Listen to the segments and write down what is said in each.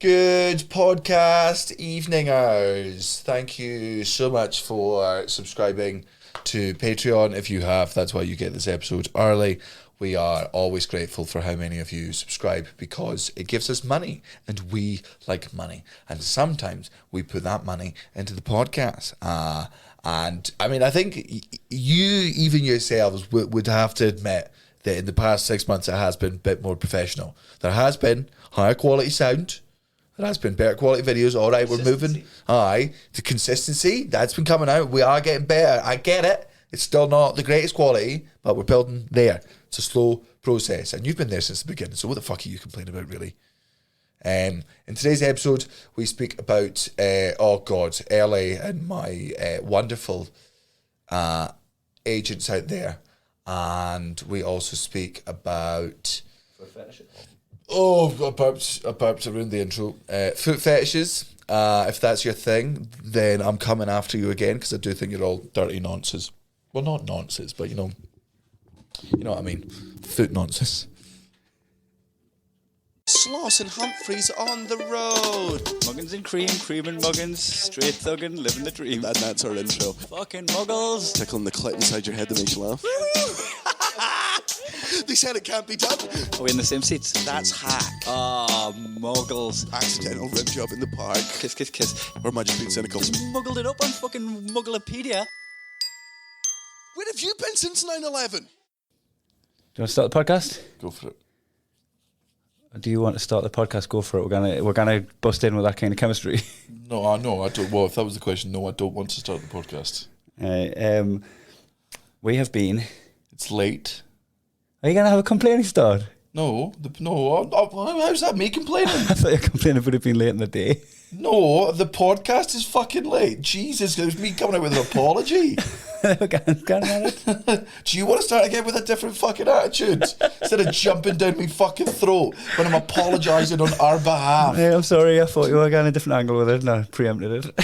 Good podcast evening hours. Thank you so much for subscribing to Patreon. If you have, that's why you get this episode early. We are always grateful for how many of you subscribe because it gives us money and we like money. And sometimes we put that money into the podcast. And I mean, I think you, even yourselves, would have to admit that in the past 6 months it has been a bit more professional. There has been higher quality sound. There has been better quality videos. All right, we're moving. Aye, the consistency, that's been coming out. We are getting better. I get it. It's still not the greatest quality, but we're building there. It's a slow process. And you've been there since the beginning, so what the fuck are you complaining about, really? In today's episode, we speak about, LA and my wonderful agents out there. And we also speak about... about to ruin the intro. Foot fetishes. If that's your thing, then I'm coming after you again because I do think you're all dirty nonces. Well, not nonces, but you know what I mean. Foot nonces. Sloss and Humphreys on the road. Muggins and cream and muggins, straight thuggin', living the dream. And that's our intro. Fucking muggles. Tickling the clit inside your head that makes you laugh. They said it can't be done. Are we in the same seats? That's hack. Ah, muggles. Accidental rim job in the park. Kiss, kiss, kiss. Or am I just being cynical? Just muggled it up on fucking Mugglepedia. Where have you been since 9/11? Do you want to start the podcast? Go for it. Do you want to start the podcast? Go for it. We're gonna bust in with that kind of chemistry. No, I don't. Well, if that was the question, no, I don't want to start the podcast. We have been. It's late. Are you gonna have a complaining start? No. How's that me complaining? I thought you were complaining about it being late in the day. No, the podcast is fucking late. Jesus, it was me coming out with an apology. Do you want to start again with a different fucking attitude? Instead of jumping down my fucking throat when I'm apologising on our behalf. Hey, I'm sorry, I thought you were going a different angle with it and I preempted it.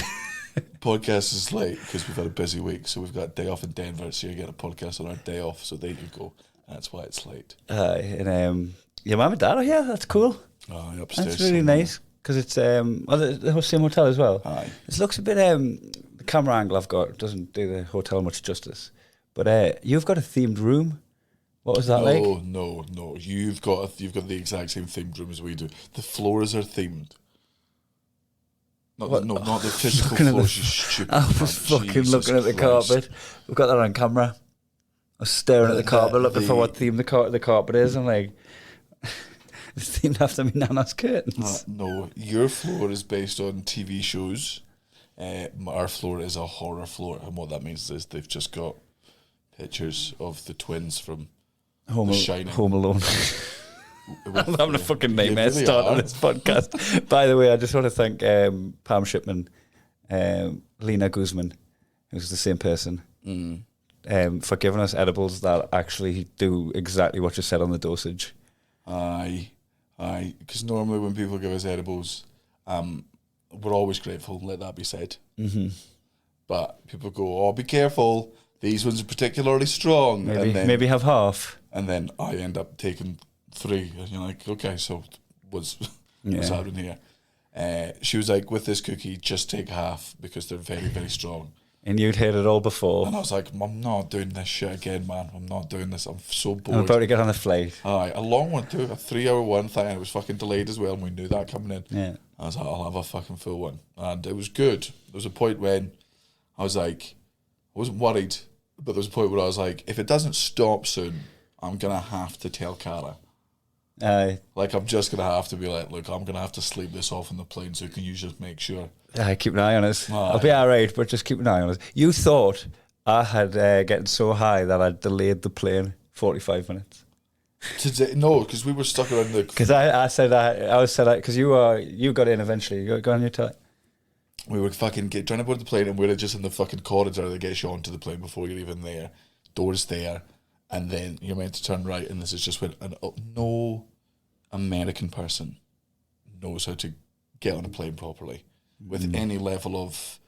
Podcast is late because we've had a busy week, so we've got a day off in Denver, so you get a podcast on our day off, so there you go. That's why it's late. And your mum and dad are here, that's cool. Oh, upstairs. That's really nice, because it's the same hotel as well. Aye. It looks a bit, the camera angle I've got doesn't do the hotel much justice. But you've got a themed room. What was that like? No. You've got the exact same themed room as we do. The floors are themed. Not the physical floors, you stupid. I was fucking looking at the carpet. We've got that on camera. I was staring at the carpet, looking for what theme the carpet is. I'm like, it's themed after me Nana's curtains. No, your floor is based on TV shows. Our floor is a horror floor, and what that means is they've just got pictures of the twins from The Shining. Home Alone. I'm having a fucking nightmare really starting this podcast. By the way, I just want to thank Pam Shipman, Lena Guzman, who's the same person, for giving us edibles that actually do exactly what you said on the dosage. Aye. Because normally when people give us edibles, we're always grateful, let that be said. Mm-hmm. But people go, oh, be careful, these ones are particularly strong. Maybe have half. And then I end up taking 3. And you're like, okay, so what's happening here? She was like, with this cookie, just take half because they're very, very strong. And you'd heard it all before. And I was like, I'm not doing this shit again, man. I'm not doing this. I'm so bored. I'm about to get on the flight. Aye, a long one too, a 3-hour one thing, and it was fucking delayed as well, and we knew that coming in. Yeah. I was like, I'll have a fucking full one. And it was good. There was a point when I was like, I wasn't worried, but there was a point where I was like, if it doesn't stop soon, I'm going to have to tell Cara. Aye. Like, I'm just going to have to be like, look, I'm going to have to sleep this off on the plane, so can you just make sure? Keep an eye on us. Aye. I'll be alright, but just keep an eye on us. You thought I had getting so high that I delayed the plane 45 minutes. Today, no, because we were stuck around the... Because I said because you got in eventually. You got on your time. We were fucking trying to board the plane, and we were just in the fucking corridor that gets you onto the plane before you're even there. Doors there, and then you're meant to turn right, and this is just when no American person knows how to get on a plane properly with any level of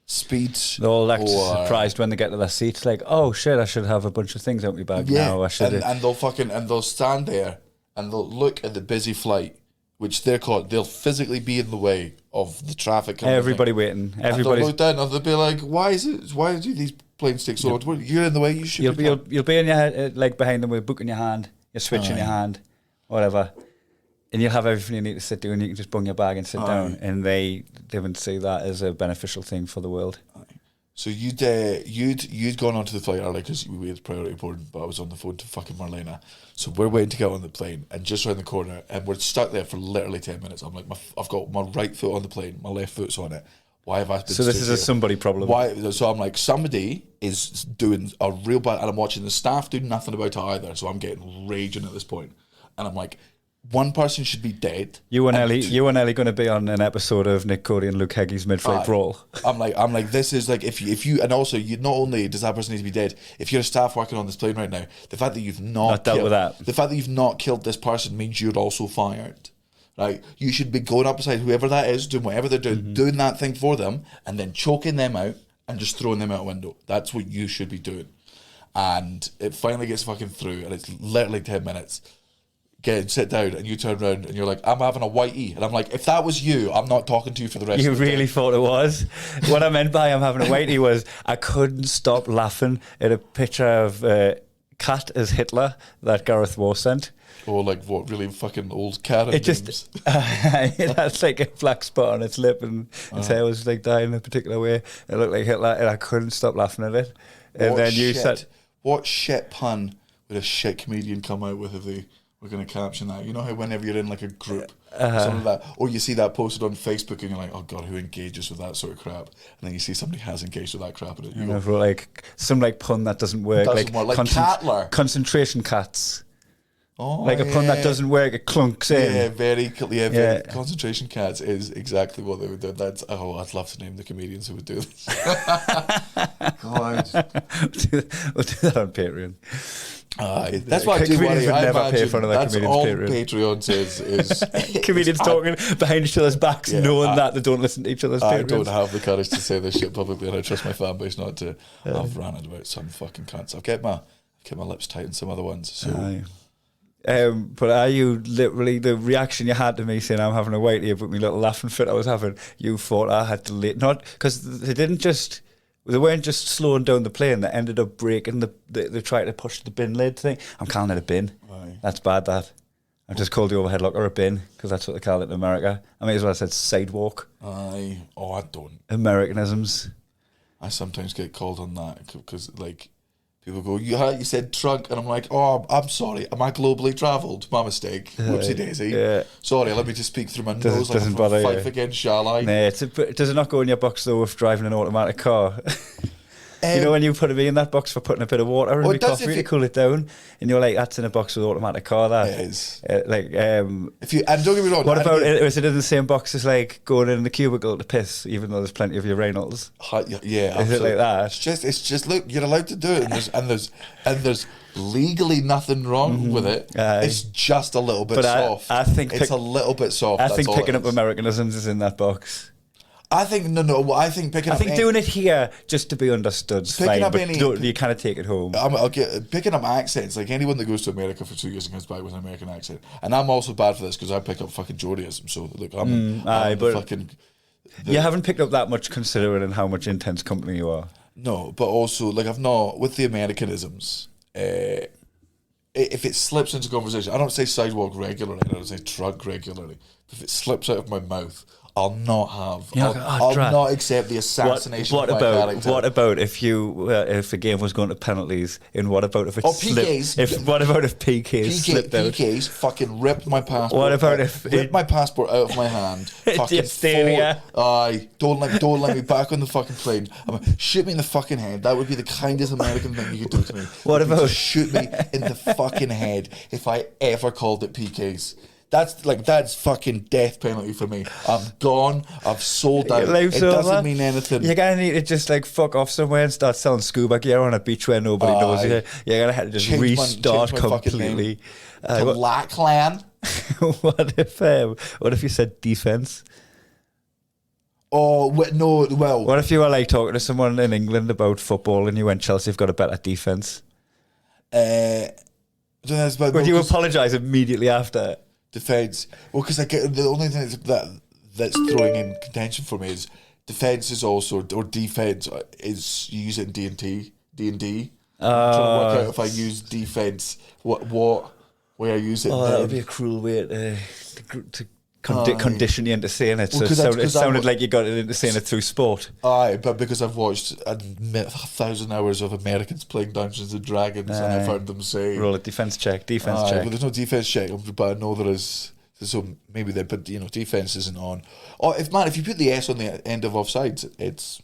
speed. They're all surprised when they get to their seats, like, oh shit, I should have a bunch of things out my bag now. I should. And they'll stand there and they'll look at the busy flight which they're called, they'll physically be in the way of the traffic. Everybody waiting. Everybody. Look down and they'll be like, "Why do these planes take so long? You're in the way. You should." You'll be in your head, like behind them with a book in your hand, your switch in your hand, whatever, and you'll have everything you need to sit down. You can just bung your bag and sit down, and they wouldn't see that as a beneficial thing for the world. So you'd gone onto the flight early because we had priority boarding, but I was on the phone to fucking Marlena. So we're waiting to get on the plane, and just around the corner, and we're stuck there for literally 10 minutes. I'm like, I've got my right foot on the plane, my left foot's on it. Why have I been? So this is a somebody problem. Why? So I'm like, somebody is doing a real bad, and I'm watching the staff do nothing about it either. So I'm getting raging at this point, and I'm like, one person should be dead. You and Ellie going to be on an episode of Nick Cody and Luke Hegge's mid-flight brawl. I'm like, this is like, if you, and also, you not only does that person need to be dead, if you're a staff working on this plane right now, the fact that you've not dealt with that, the fact that you've not killed this person means you're also fired. Right? You should be going up beside whoever that is, doing whatever they're doing, doing that thing for them, and then choking them out and just throwing them out a window. That's what you should be doing. And it finally gets fucking through, and it's literally 10 minutes. Sit down, and you turn around and you're like, I'm having a whitey. And I'm like, if that was you, I'm not talking to you for the rest of the day. You really thought it was? What I meant by I'm having a whitey was I couldn't stop laughing at a picture of Cat as Hitler that Gareth Moore sent. Or like what really fucking old Karen it just that's like a black spot on its lip, and its hair was like dyed in a particular way. It looked like Hitler, and I couldn't stop laughing at it. And what then you shit, said, what shit pun would a shit comedian come out with if they were going to caption that? You know how whenever you're in like a group, something like that, or you see that posted on Facebook and you're like, oh god, who engages with that sort of crap? And then you see somebody has engaged with that crap, and you go, like some like pun that doesn't work, like Catler. Concentration cats. Oh, like a pun that doesn't work, it clunks in. Yeah, very concentration cats is exactly what they would do. That's I'd love to name the comedians who would do this. God. We'll do that on Patreon. That's why I do worry. I never pay for another that's comedian's all Patreon. Patreon says is comedians talking behind each other's backs, knowing that they don't listen to each other's Patreons. I don't have the courage to say this shit publicly, and I trust my fan base not to. I've ranted about some fucking cunts. I've kept my lips tight on some other ones. So. But are you literally, the reaction you had to me saying I'm having a whitey about my little laughing fit I was having, you thought I had to not because they weren't just slowing down the plane, they ended up breaking they tried to push the bin lid thing. I'm calling it a bin. Aye. That's bad, that. I've just called the overhead locker a bin because that's what they call it in America. I may as well have said sidewalk. I don't. Americanisms. I sometimes get called on that because like people go, you said trunk, and I'm like, oh, I'm sorry, am I globally travelled? My mistake. Whoopsie daisy. Yeah. Sorry, let me just speak through my nose like I'm from Fife again, shall I? Nah, does it not go in your box though if driving an automatic car? You know when you put me in that box for putting a bit of water in my coffee to cool it down, and you're like, that's in a box with automatic car. That it is. If you and don't get me wrong. What about is it in the same box as like going in the cubicle to piss, even though there's plenty of urinals? Yeah, is it like that? It's just look, you're allowed to do it, and there's legally nothing wrong with it. It's just a little bit soft. I think it's a little bit soft. I think picking up Americanisms is in that box. I think I think doing it here just to be understood is fine, but you kind of take it home. Picking up accents, like anyone that goes to America for 2 years and comes back with an American accent, and I'm also bad for this because I pick up fucking Geordieism. So look, you haven't picked up that much considering how much intense company you are. No, but also like I've not with the Americanisms. If it slips into conversation, I don't say sidewalk regularly. I don't say trunk regularly. If it slips out of my mouth, I'll not have. I'll not accept the assassination of my character. What about if the game was going to penalties? And what about if it PKs? What about if PKs slipped out? PKs fucking ripped my passport. What about if ripped my passport out of my hand? Fucking don't let me back on the fucking plane. Shoot me in the fucking head. That would be the kindest American thing you could do to me. What about shoot me in the fucking head if I ever called it PKs? That's fucking death penalty for me. I'm gone. I've sold out. It doesn't mean anything. You're gonna need to just like fuck off somewhere and start selling scuba gear on a beach where nobody knows you. You're gonna have to just restart completely. To Lackland. What if you said defense? Oh no! Well, what if you were like talking to someone in England about football and you went, Chelsea have got a better defense? Would you apologise immediately after? defense. Well, because the only thing that's throwing in contention for me is defense is also, or defense is, you use it in D&D. I'm trying to work out if I use defense, what way I use it. That would be a cruel way to condition you into saying it. So it sounded like you got it into saying it through sport. Aye, but because I've watched 1,000 hours of Americans playing Dungeons and Dragons, and I've heard them say, roll a defense check. Well, there's no defense check, but I know there is. So maybe but defense isn't on. Or if you put the S on the end of offsides, it's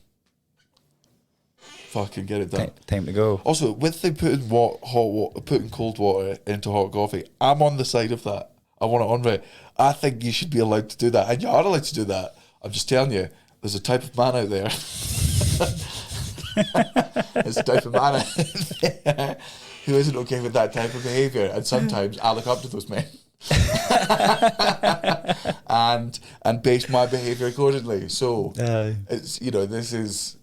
fucking get it done. Time to go. Also, with the putting cold water into hot coffee, I'm on the side of that. I want it on red. I think you should be allowed to do that, and you are allowed to do that. I'm just telling you, there's a type of man out there. There's a type of man out there who isn't okay with that type of behaviour, and sometimes I look up to those men. and base my behaviour accordingly. So it's this is.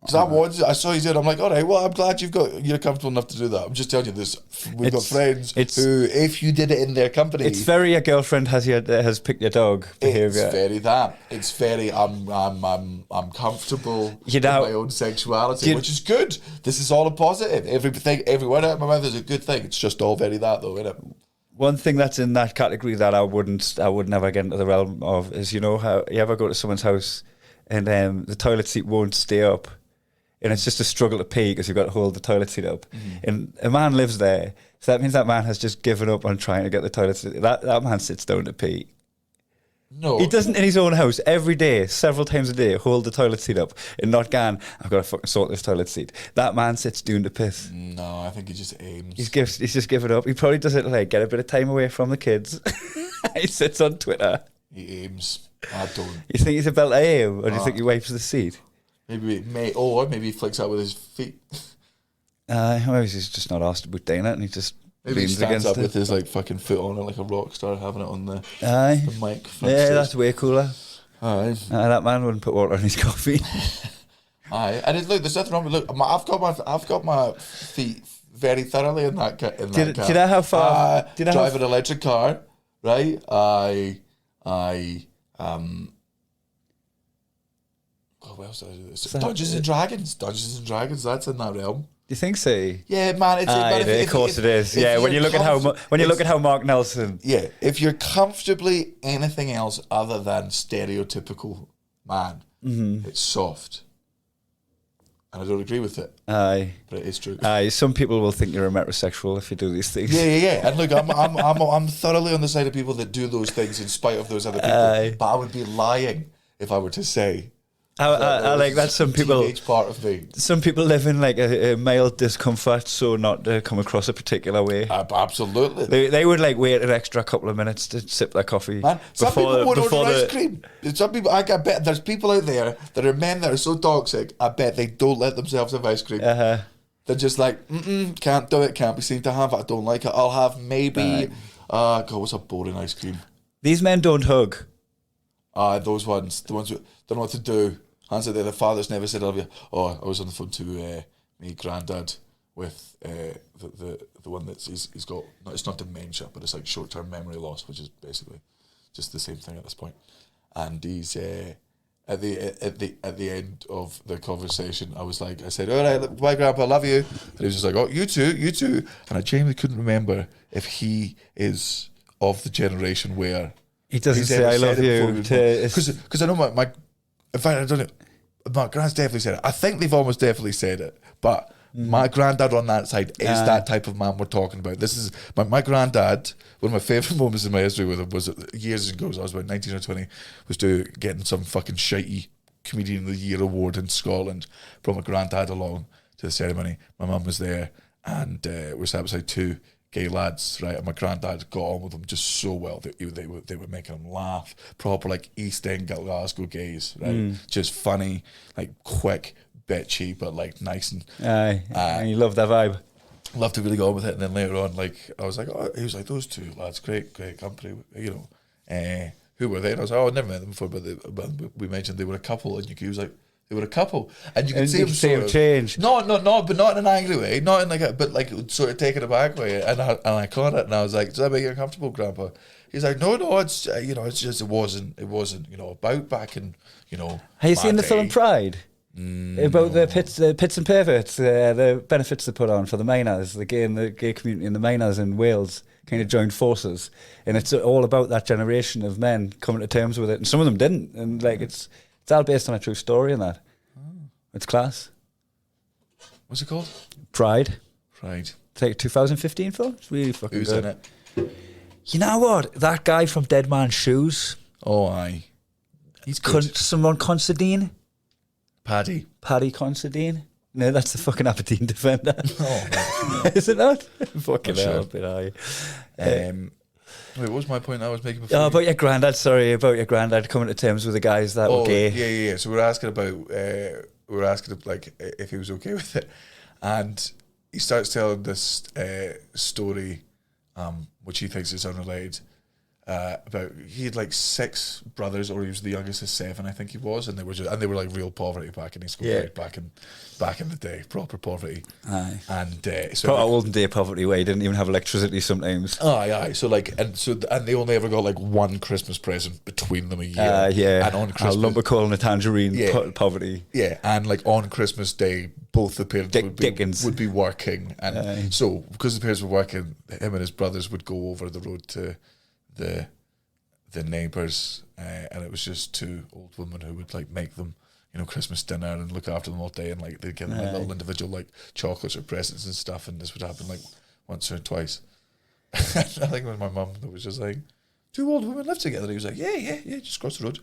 Because I saw you do it, I'm like, all right, well, I'm glad you're comfortable enough to do that. I'm just telling you this. We've got friends who, if you did it in their company, it's very a girlfriend has picked your dog behaviour. It's very that. It's very I'm comfortable in my own sexuality, which is good. This is all a positive. Every word out of my mouth is a good thing. It's just all very that, though, isn't it? One thing that's in that category that I would never get into the realm of is, how you ever go to someone's house and the toilet seat won't stay up. And it's just a struggle to pee because you've got to hold the toilet seat up. And a man lives there, so that means that man has just given up on trying to get the toilet seat. That man sits down to pee. No. He doesn't in his own house every day, several times a day, hold the toilet seat up and not going, I've got to fucking sort this toilet seat. That man sits down to piss. No, I think he just aims. He's just given up. He probably does it like get a bit of time away from the kids. He sits on Twitter. He aims. I don't. You think he's about to aim, or do you think he wipes the seat? Maybe he flicks out with his feet. Maybe he's just not asked about doing it, and he just maybe he stands up with his fucking foot on it like a rock star, having it on the mic. Yeah, that's way cooler. Aye. That man wouldn't put water on his coffee. Aye, and look, there's nothing wrong with I've got my feet very thoroughly in that car. Do you know how far? Drive an electric car, right? What else did I do this? Dungeons and Dragons, that's in that realm. Do you think so? Yeah, man. Of course it is. Yeah, when you look at how Mark Nelson. Yeah, if you're comfortably anything else other than stereotypical man, it's soft. And I don't agree with it. Aye, but it is true. Aye, some people will think you're a metrosexual if you do these things. Yeah. And look, I'm thoroughly on the side of people that do those things in spite of those other people. Aye. But I would be lying if I were to say. I like that. Some people, teenage part of me. Some people live in like a mild discomfort, so not to come across a particular way. Absolutely, they would like wait an extra couple of minutes to sip their coffee. Man, some people would order ice cream. Some people, I bet there's people out there that are men that are so toxic. I bet they don't let themselves have ice cream. They're just like, can't do it, can't be seen to have it. I don't like it. I'll have maybe. God, what's a boring ice cream? These men don't hug. Those ones, the ones who don't know what to do. Hands out there, the father's never said I love you. Oh, I was on the phone to me granddad with the one that's he's got. It's not dementia, but it's like short-term memory loss, which is basically just the same thing at this point. And he's at the end of the conversation, I said, all right, bye, Grandpa, I love you. And he was just like, oh, you too. And I genuinely couldn't remember if he is of the generation where. He doesn't say I love you. Because I know my in fact, I don't know. My granddad's definitely said it. I think they've almost definitely said it. But my granddad on that side is that type of man we're talking about. This is my granddad. One of my favourite moments in my history with him was years ago. I was about 19 or 20. Was getting some fucking shitey Comedian of the Year award in Scotland. Brought my granddad along to the ceremony. My mum was there, and we sat beside two gay lads, right? And my granddad got on with them just so well. They were making him laugh. Proper like East End Glasgow gays, right? Just funny, like quick, bitchy, but like nice and. And you love that vibe. Loved to really go on with it, and then later on, like I was like, oh, he was like, those two lads, great company, you know. Who were they? And I was like, oh, I've never met them before, but we mentioned they were a couple, and he was like, They were a couple, and you could And see you him could see sort him of change. No, but not in an angry way, not in like a, but like sort of taken aback way. And I caught it, and I was like, "Does that make you uncomfortable, Grandpa?" He's like, "No, it's it's just it wasn't about back in Have you seen my the film day." Pride? About the pits and perverts, the benefits they put on for the miners, the gay community and the miners in Wales kind of joined forces, and it's all about that generation of men coming to terms with it, and some of them didn't, and like it's all based on a true story and that. It's class. What's it called? Pride. Pride. It's like a 2015 film. It's really fucking Who's good. in it? You know what? That guy from Dead Man's Shoes. Oh, aye. He's good. Someone Considine. Paddy. Paddy Considine. No, that's the fucking Aberdeen defender. Oh, Is it not? Fucking Not hell, sure. but aye. Wait, what was my point I was making before? Oh, about your granddad. Sorry, about your granddad coming to terms with the guys that were gay. Yeah. So we're asking about, like if he was okay with it, and he starts telling this story, which he thinks is unrelated, about he had like 6 brothers, or he was the youngest of 7, I think he was, and they were like real poverty back in his school, like back in the day, proper poverty. Aye. And so Proper olden day poverty where you didn't even have electricity sometimes. aye. So like, and they only ever got like one Christmas present between them a year. Yeah. And on a Christmas, lumber coal and a tangerine poverty. yeah, and like on Christmas Day, both the parents would be working, and so because the parents were working, him and his brothers would go over the road to the neighbours, and it was just 2 old women who would like make them Christmas dinner and look after them all day, and like they'd give them like little individual like chocolates or presents and stuff, and this would happen like once or twice. I think it was my mum that was just like, 2 old women live together. He was like, yeah, just across the road.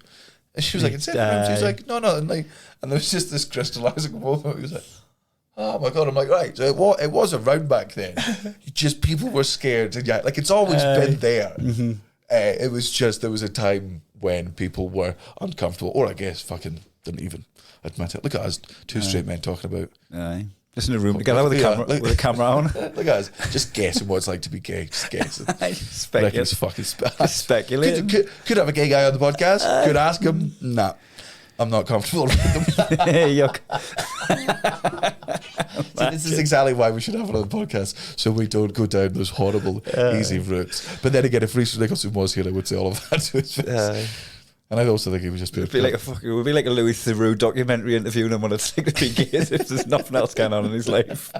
And she was like, in separate rooms. She was like, no, and like, and there was just this crystallising moment. He was like, oh my God. I'm like, right, so it was around back then. Just people were scared, and like it's always been there. Mm-hmm. It was just there was a time when people were uncomfortable, or I guess fucking didn't even admit it. Look at us, 2 straight men talking about. Aye. Just in a room together with a camera on. Look at us, just guessing what it's like to be gay. Just guessing. Reckon it's fucking speculating. Could have a gay guy on the podcast. Could ask him. Nah, I'm not comfortable with them. Yuck. So this is exactly why we should have it on the podcast, so we don't go down those horrible, easy routes. But then again, if Reece Nicholson was here, I would say all of that to his face. And I also think he would just be. It would be like a Louis Theroux documentary interviewing him on it's like to be gay as if there's nothing else going on in his life.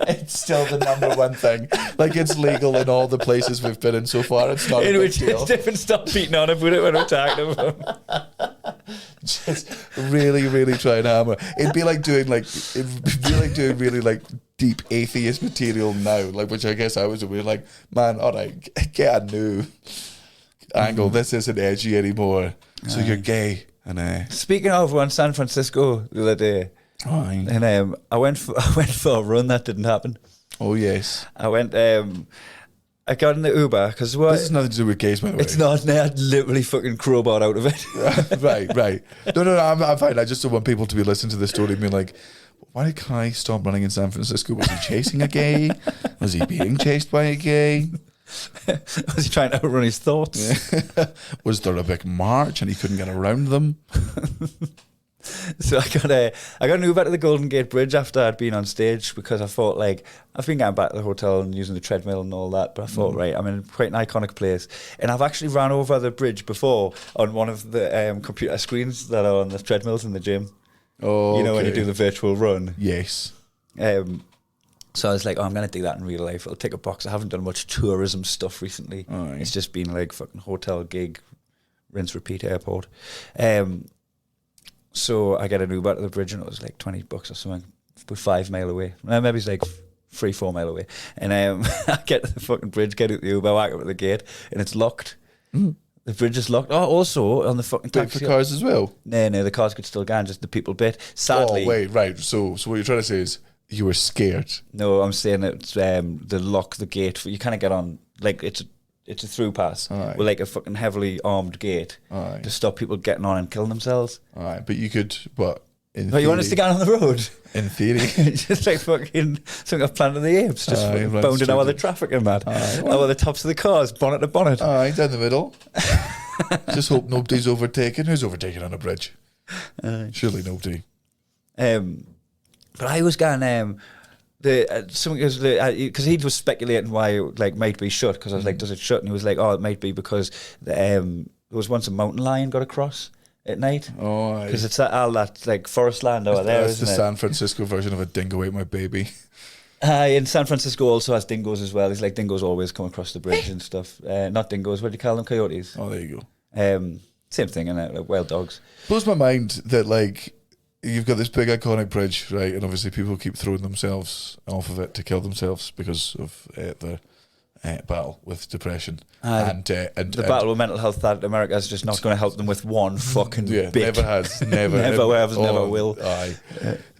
It's still the number one thing. Like it's legal in all the places we've been in so far. It's not In a big which deal. it's different. Stop beating on him when we're talking about him. Just really, really try and hammer. It'd be like doing really like deep atheist material now, like which I guess I was doing. Like, man, all right, get a new angle. This isn't edgy anymore. So you're gay. And Speaking of, we're in San Francisco the other day, and I went for a run that didn't happen. Oh yes, I got in the Uber because this has nothing to do with gays, by the way. It's not. I literally fucking crowbarred out of it. right. No, I'm fine. I just don't want people to be listening to this story and being like, why did Kai stop running in San Francisco? Was he chasing a gay? Was he being chased by a gay? Was he trying to outrun his thoughts? Was there a big march and he couldn't get around them? So I got an Uber to the Golden Gate Bridge after I'd been on stage because I thought, like, I've been going back to the hotel and using the treadmill and all that, but I thought, right, I'm in quite an iconic place. And I've actually ran over the bridge before on one of the computer screens that are on the treadmills in the gym. Oh, you know, when you do the virtual run. Yes. So I was like, I'm going to do that in real life. It'll tick a box. I haven't done much tourism stuff recently. Right. It's just been like fucking hotel gig, rinse, repeat, airport. So I get an Uber to the bridge and it was like $20 or something. We're 5 mile away. Maybe it's like 3-4 mile away. And I get to the fucking bridge, get out the Uber, walk up to the gate, and it's locked. Mm. The bridge is locked. Oh, also on the fucking taxi. For cars as well? No, the cars could still go on, just the people bit. Sadly. Oh, wait, right. So what you're trying to say is you were scared? No, I'm saying it's the lock, the gate. You kind of get on, like, it's a through pass with like a fucking heavily armed gate to stop people getting on and killing themselves. All right, but you could, what? You want us to get on the road? In theory. Just like fucking something off Planet of the Apes, just bounding out of the traffic and mad. Over the tops of the cars, bonnet to bonnet. Down the middle. Just hope nobody's overtaken. Who's overtaken on a bridge? Surely nobody. But I was going because he was speculating why it like might be shut, because I was like, does it shut? And he was like, oh, it might be because there was once a mountain lion got across at night. Oh, because it's all that like forest land over there, that's isn't the it? San Francisco version of a dingo ate my baby. In San Francisco also has dingoes as well. It's like dingoes always come across the bridge and stuff. Not dingoes, what do you call them? Coyotes. Oh, there you go. Same thing, innit? Like wild dogs. Blows my mind that like you've got this big iconic bridge, right? And obviously people keep throwing themselves off of it to kill themselves because of the battle with depression. And the battle with mental health that America is just not going to help them with one fucking bit. Never has, never, never will. Aye.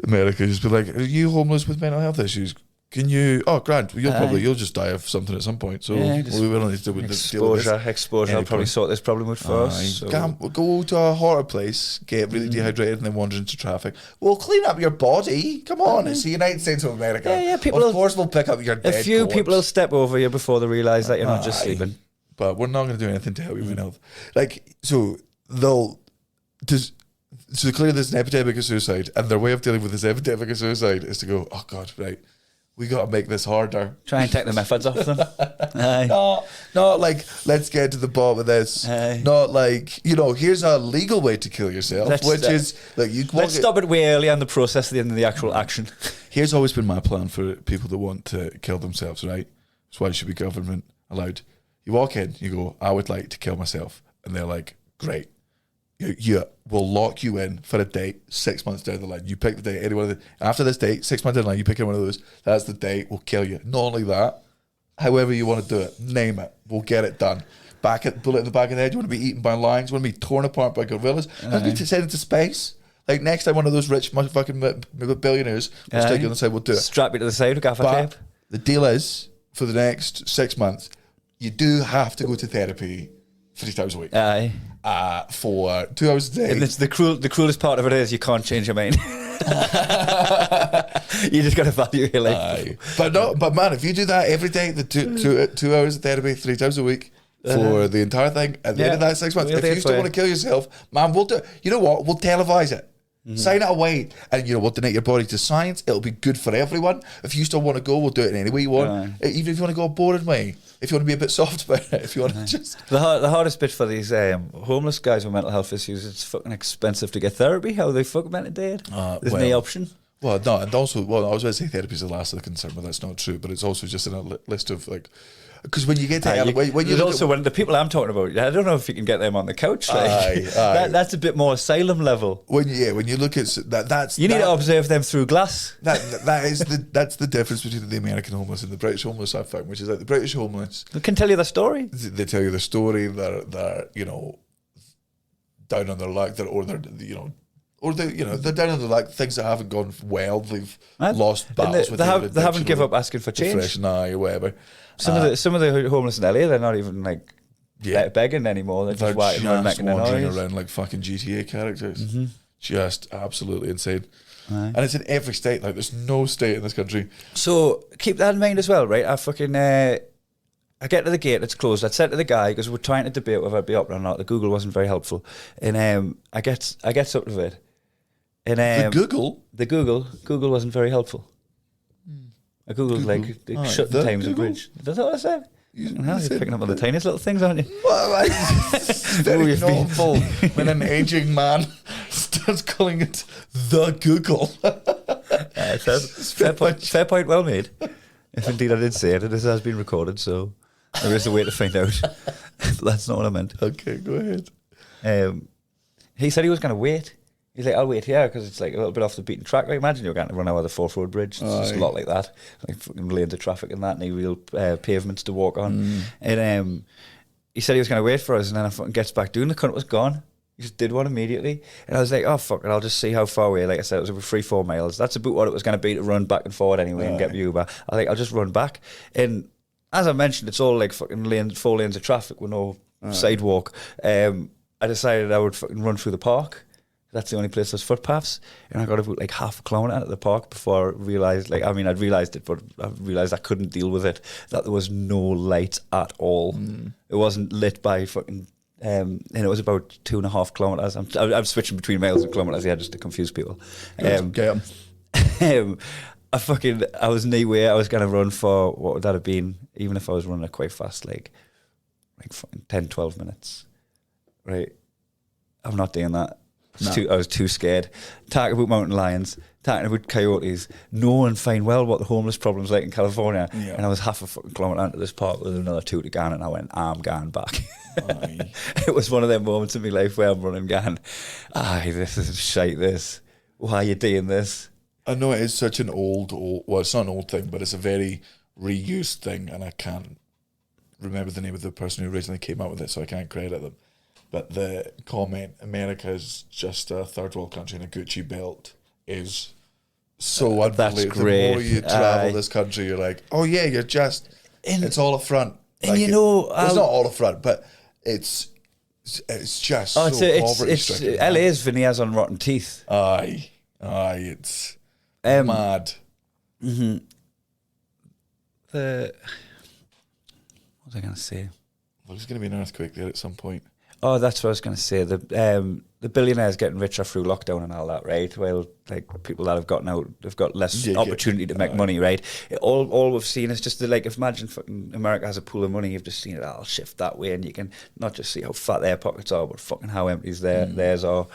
America just be like, are you homeless with mental health issues? Can you? Oh, Grant, you'll just die of something at some point. So we will need to deal with this. Exposure. I'll probably sort this problem out first. So. Go to a hotter place, get really dehydrated, and then wander into traffic. We'll clean up your body. Come on, it's the United States of America. Yeah, people. Of course, we'll pick up your dead A few corpse. people will step over you before they realise that you're not just sleeping. But we're not going to do anything to help your mental health. Like, so they'll just. So clearly there's an epidemic of suicide, and their way of dealing with this epidemic of suicide is to go, oh God, right, we got to make this harder. Try and take the methods off them. Not like, let's get to the bottom of this. Not like, here's a legal way to kill yourself, is like let's stop it way early on the process than the actual action. Here's always been my plan for people that want to kill themselves, right? That's why it should be government allowed. You walk in, you go, I would like to kill myself. And they're like, great. We'll lock you in for a date 6 months down the line. You pick the date, after this date, 6 months down the line, you pick one of those. That's the date, we'll kill you. Not only that, however you want to do it, name it, we'll get it done. Bullet in the back of the head, you want to be eaten by lions, you want to be torn apart by gorillas, you want to be sent into space. Like next time one of those rich motherfucking billionaires will stick you on the side, we'll do it. Strap you to the side with gaffer tape. The deal is, for the next 6 months, you do have to go to therapy 3 times a week. For 2 hours a day. And it's the cruelest part of it is you can't change your mind. You just got to value your life. But man, if you do that every day, the 2 hours of therapy 3 times a week for the entire thing, at the end of that 6 months, if you still want to kill yourself, man, we'll do it. You know what? We'll televise it. Sign it away, and we'll donate your body to science. It'll be good for everyone. If you still want to go, we'll do it in any way you want. Even if you want to go a boring way, if you want to be a bit soft about it, if you want to just the hardest bit for these homeless guys with mental health issues, it's fucking expensive to get therapy. How they fucking meant to do it? There's no option. Well, no, and also, I was going to say therapy is the last of the concern, but that's not true. But it's also just in a list of like. Because when you get to when the people I'm talking about, I don't know if you can get them on the couch. That's a bit more asylum level. When you look at that's you need to observe them through glass. That's the difference between the American homeless and the British homeless I've found, which is like the British homeless. They can tell you the story. They tell you the story. They're down on their luck. They're down on their luck. Things that haven't gone well. They've lost battles with. They haven't given up asking for change. Depression, or whatever. Some of the homeless in LA, they're not even like begging anymore. They're just wandering around like fucking GTA characters. Just absolutely insane. And it's in every state. Like there's no state in this country. So keep that in mind as well, right? I get to the gate, it's closed. I said to the guy, because we're trying to debate whether I'd be open or not. The Google wasn't very helpful, and I get up to it. And the Google wasn't very helpful. I googled like shutting times of bridge. That's what I said. You're picking up on the tiniest little things, aren't you? Well, it's very novel when an aging man starts calling it the Google. Fair point, well made. If indeed I did say it, this has been recorded, so there is a way to find out. That's not what I meant. Okay, go ahead. He said he was going to wait. He's like, I'll wait here because it's like a little bit off the beaten track. Like, imagine you're going to run over the Forth Road Bridge. It's just a lot like that. Like fucking lanes of traffic and that, and real pavements to walk on. And he said he was going to wait for us, and then I fucking gets back doing the cunt was gone. He just did one immediately. And I was like, oh, fuck it, I'll just see how far away. Like I said, it was over 3-4 miles. That's about what it was going to be to run back and forward anyway and get the Uber. I think I'll just run back. And as I mentioned, it's all like fucking 4 lanes of traffic with no sidewalk. I decided I would fucking run through the park. That's the only place there's footpaths, and I got about like half a kilometre out of the park before I realised, I'd realised it, but I realised I couldn't deal with it, that there was no light at all. It wasn't lit by fucking and it was about 2.5 kilometers. I'm switching between miles and kilometers here just to confuse people. Get 'em. I was knee way. I was going to run for, what would that have been? Even if I was running it quite fast, like 10, 12 minutes. Right. I'm not doing that. I was too scared. Talking about mountain lions, talking about coyotes, knowing fine well what the homeless problem's like in California. Yeah. And I was half a fucking kilometre into this park with another 2 to go, and I went, I'm going back. It was one of them moments in my life where I'm running going, this is shite, this. Why are you doing this? I know it is such an old, well, it's not an old thing, but it's a very reused thing, and I can't remember the name of the person who originally came up with it, so I can't credit them. But the comment, America is just a third world country and a Gucci belt, is so unbelievable. That's great. The more you travel this country, you're like, oh yeah, you're just, it's all a front. And like it's not all a front, but it's just so poverty-stricken. LA's veneers on rotten teeth. Aye, it's mad. Mm-hmm. What was I going to say? Well, there's going to be an earthquake there at some point. Oh, that's what I was going to say. The billionaires getting richer through lockdown and all that, right? Well, like people that have gotten out, they've got less opportunity to make money, right? All we've seen is just if imagine fucking America has a pool of money, you've just seen it all shift that way, and you can not just see how fat their pockets are, but fucking how empty theirs are.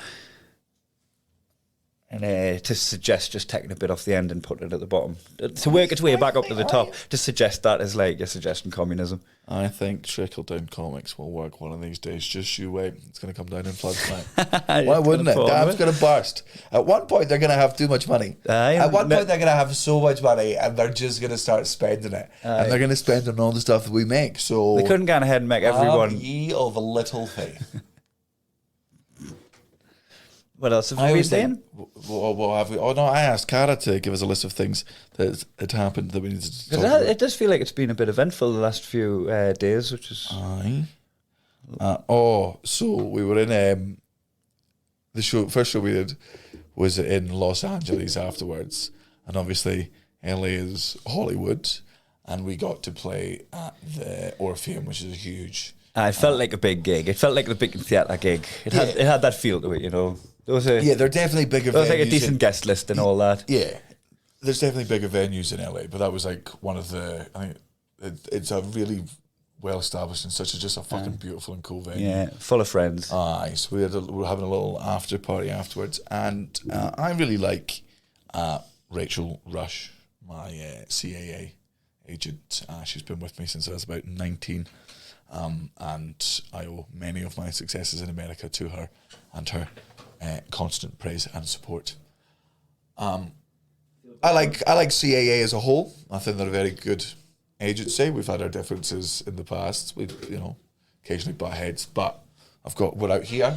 And to suggest just taking a bit off the end and putting it at the bottom, to work its way back up to the top, to suggest that is like you're suggesting communism. I think trickle-down comics will work one of these days. Just you wait. It's going to come down in floods, mate. Why wouldn't it? Dam's going to burst. At one point, they're going to have too much money. At one point, they're going to have so much money, and they're just going to start spending it. And they're going to spend on all the stuff that we make. So they couldn't go ahead and make everyone... Have ye of a little faith. What else have we been saying? What have we? Oh no, I asked Cara to give us a list of things that had happened that we needed to talk about. It does feel like it's been a bit eventful the last few days, which is... Aye. So we were in the first show we did was in Los Angeles afterwards, and obviously LA is Hollywood, and we got to play at the Orpheum, which is a huge... it felt like a big gig. It felt like the big theatre gig. It had that feel to it, you know. They're definitely bigger venues. There was like a decent guest list and all that. Yeah. There's definitely bigger venues in LA, but that was like one of the... I think it's a really well established and just a fucking beautiful and cool venue. Yeah, full of friends. Aye, so we were having a little after party afterwards, and I really like Rachel Rush, my CAA agent. She's been with me since I was about 19. And I owe many of my successes in America to her and her constant praise and support. I like CAA as a whole. I think they're a very good agency. We've had our differences in the past. We've occasionally butt heads, but we're out here.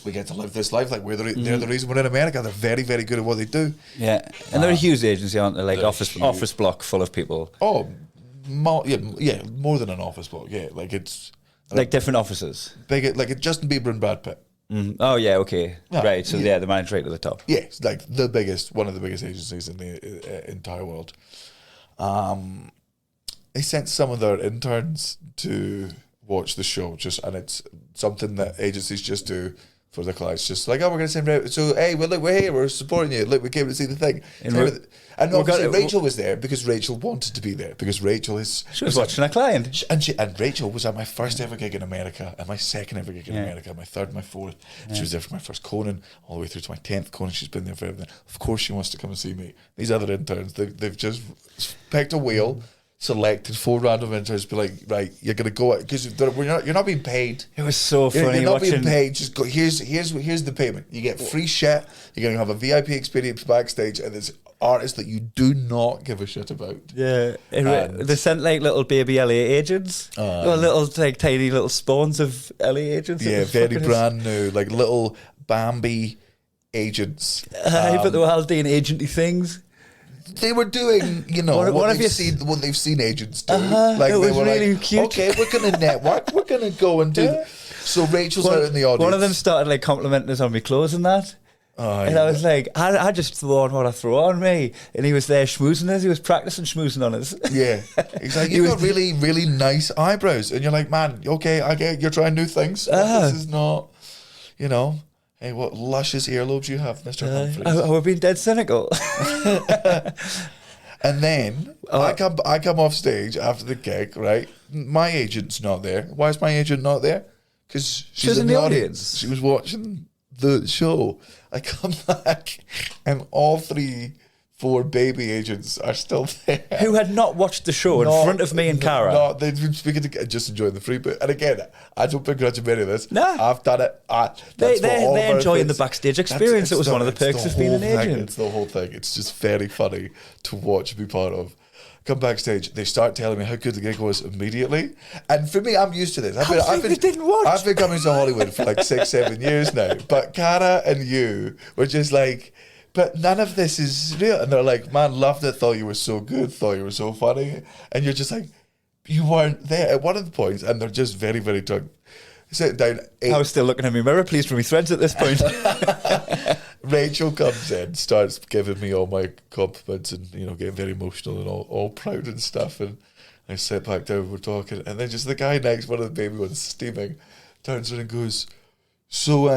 We get to live this life. Like they're the reason we're in America. They're very, very good at what they do. Yeah, and they're a huge agency, aren't they? Like office block full of people. Oh. More than an office block. Yeah, like it's like different offices. Big, like Justin Bieber and Brad Pitt. Oh yeah, okay, right. So the manager right at the top. Yeah, it's like one of the biggest agencies in the entire world. They sent some of their interns to watch the show, and it's something that agencies just do for the clients. Just like, we're going to send out. So hey, we're here, we're supporting you. Look, we came to see the thing. And obviously Rachel was there because Rachel wanted to be there, because Rachel is... She was watching a client. And Rachel was at my first ever gig in America, and my second ever gig in America, my third, my fourth. She was there for my first Conan, all the way through to my 10th Conan. She's been there for everything. Of course she wants to come and see me. These other interns, they've just picked a wheel, selected 4 random interns, be like, right, you're going to go... Because you're not being paid. It was so funny. You're not being paid. Just go, here's the payment. You get free shit. You're going to have a VIP experience backstage, and there's artists that you do not give a shit about. Yeah. They sent like little baby LA agents. Little like tiny little spawns of LA agents. Yeah, very brand new. Like little Bambi agents. But they were all doing agenty things. They were doing, what they've seen agents do. Like it was they were really like, cute. okay, we're going to network. We're going to go and do. So Rachel's out in the audience. One of them started like complimenting us on my clothes and that. And I was like, I just throw on what I throw on me. And he was there schmoozing us. He was practicing schmoozing on us. Yeah. He's like, you've got really, really nice eyebrows. And you're like, man, okay, I get you're trying new things. This is not, you know, hey, what luscious earlobes you have, Mr. Humphries. We're being dead cynical. And then I come off stage after the gig, right? My agent's not there. Why is my agent not there? Because she's in the audience. She was watching the show. I come back and all 4 baby agents are still there. Who had not watched the show in front of me and Cara. No, they've been speaking to just enjoying the free bit. And again, I don't begrudge them any of this. Nah. I've done it. They're enjoying the backstage experience. It was one of the perks of being an agent. It's the whole thing. It's just very funny to watch and be part of. Come backstage, they start telling me how good the gig was immediately. And for me, I'm used to this. I've been coming to Hollywood for like 6-7 years now. But Cara and you were just like, but none of this is real. And they're like, man, loved it, thought you were so good, thought you were so funny. And you're just like, you weren't there at one of the points. And they're just very, very drunk. Sitting down. I was still looking at my mirror, pleased for me threads at this point. Rachel comes in, starts giving me all my compliments and, you know, getting very emotional and all proud and stuff. And I sit back down, we're talking. And then just the guy next, one of the baby ones, steaming, turns around and goes, so,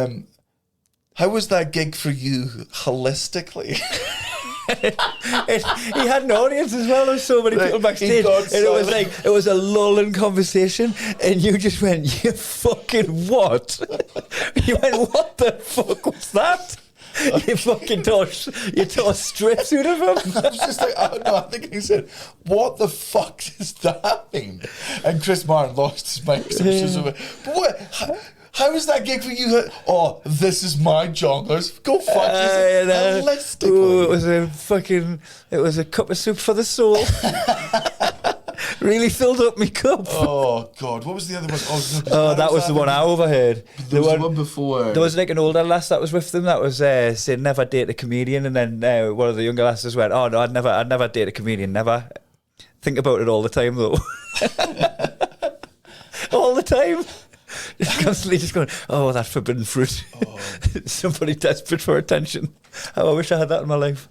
how was that gig for you holistically? He had an audience as well. There was so many people backstage, and it was a lulling conversation. And you just went, "You fucking what?" You went, "What the fuck was that?" You fucking tore strips out of him. I was just like, oh no, I think he said, "What the fuck does that mean?" And Chris Martin lost his mic. So but what? How is that gig for you? Oh, this is my junglers. Go fuck yourself. Holistically. It was a cup of soup for the soul. Really filled up my cup. Oh God, what was the other one? That was the one I overheard. There was one before. There was like an older lass that was with them that was saying never date a comedian, and then one of the younger lasses went, "Oh no, I'd never date a comedian. Never think about it all the time though." All the time. Just constantly just going, oh, that forbidden fruit. Oh. Somebody desperate for attention. Oh, I wish I had that in my life.